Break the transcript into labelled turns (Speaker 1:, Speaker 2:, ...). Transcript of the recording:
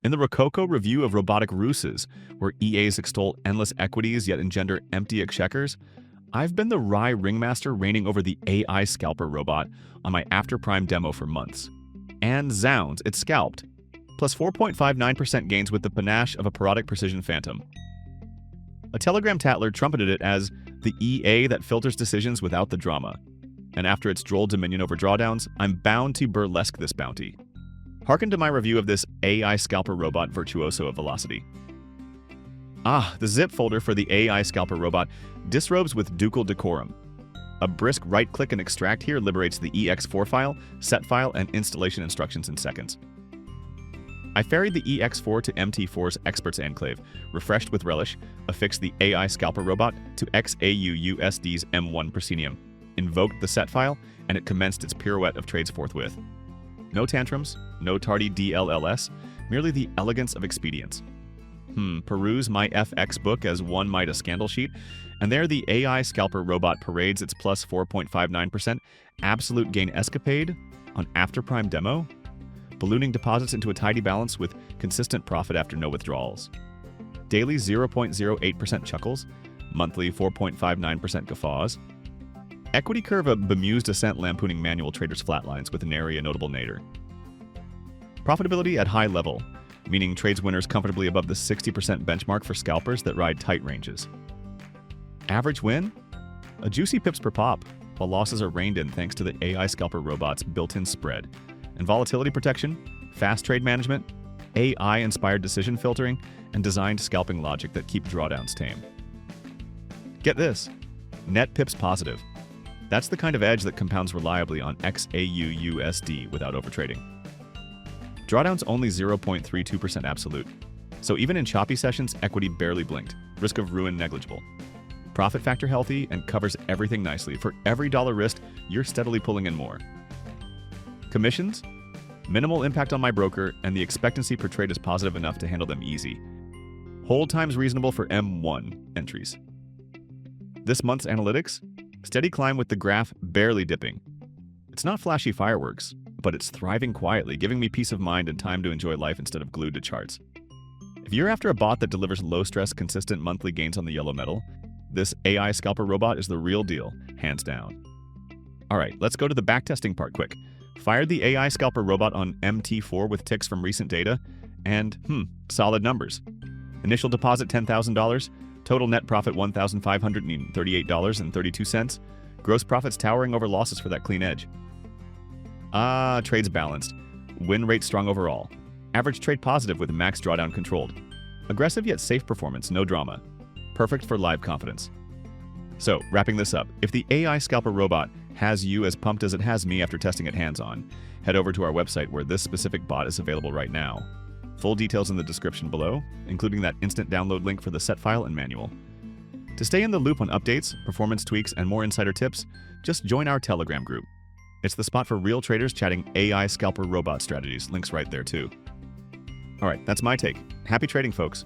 Speaker 1: In the Rococo review of robotic ruses, where EAs extol endless equities yet engender empty exchequers, I've been the wry ringmaster reigning over the AI Scalper Robot on my Afterprime demo for months. And zounds, it scalped. Plus 4.59% gains with the panache of a parodic precision phantom. A Telegram tattler trumpeted it as the EA that filters decisions without the drama. And after its droll dominion over drawdowns, I'm bound to burlesque this bounty. Hearken to my review of this AI Scalper Robot virtuoso of velocity. The zip folder for the AI Scalper Robot disrobes with ducal decorum. A brisk right-click and extract here liberates the ex4 file, set file, and installation instructions in seconds. I ferried the ex4 to MT4's Experts Enclave, refreshed with relish, affixed the AI Scalper Robot to XAUUSD's M1 proscenium, invoked the set file, and it commenced its pirouette of trades forthwith. No tantrums, no tardy DLLS, merely the elegance of expedience. Peruse MyFXBook as one might a scandal sheet, and there the AI Scalper Robot parades its plus 4.59% absolute gain escapade on Afterprime demo, ballooning deposits into a tidy balance with consistent profit after no withdrawals. Daily 0.08% chuckles, monthly 4.59% guffaws. Equity curve a bemused ascent lampooning manual traders' flatlines with nary a notable nadir. Profitability at high level, meaning trades winners comfortably above the 60% benchmark for scalpers that ride tight ranges. Average win? A juicy pips per pop, while losses are reined in thanks to the AI Scalper Robot's built-in spread. And volatility protection, fast trade management, AI-inspired decision filtering, and designed scalping logic that keep drawdowns tame. Get this, net pips positive. That's the kind of edge that compounds reliably on XAUUSD without overtrading. Drawdown's only 0.32% absolute, so even in choppy sessions, equity barely blinked, risk of ruin negligible. Profit factor healthy and covers everything nicely. For every dollar risked, you're steadily pulling in more. Commissions? Minimal impact on my broker, and the expectancy per trade is positive enough to handle them easy. Hold times reasonable for M1 entries. This month's analytics? Steady climb with the graph barely dipping. It's not flashy fireworks, but it's thriving quietly, giving me peace of mind and time to enjoy life instead of glued to charts. If you're after a bot that delivers low-stress, consistent monthly gains on the yellow metal, this AI Scalper Robot is the real deal, hands down. Alright, let's go to the backtesting part quick. Fired the AI Scalper Robot on MT4 with ticks from recent data, and solid numbers. Initial deposit $10,000, total net profit $1,538.32, gross profits towering over losses for that clean edge. Trades balanced. Win rate strong overall. Average trade positive with max drawdown controlled. Aggressive yet safe performance, no drama. Perfect for live confidence. So, wrapping this up, if the AI Scalper Robot has you as pumped as it has me after testing it hands-on, head over to our website where this specific bot is available right now. Full details in the description below, including that instant download link for the set file and manual. To stay in the loop on updates, performance tweaks, and more insider tips, just join our Telegram group. It's the spot for real traders chatting AI Scalper Robot strategies. Links right there too. Alright, that's my take. Happy trading, folks.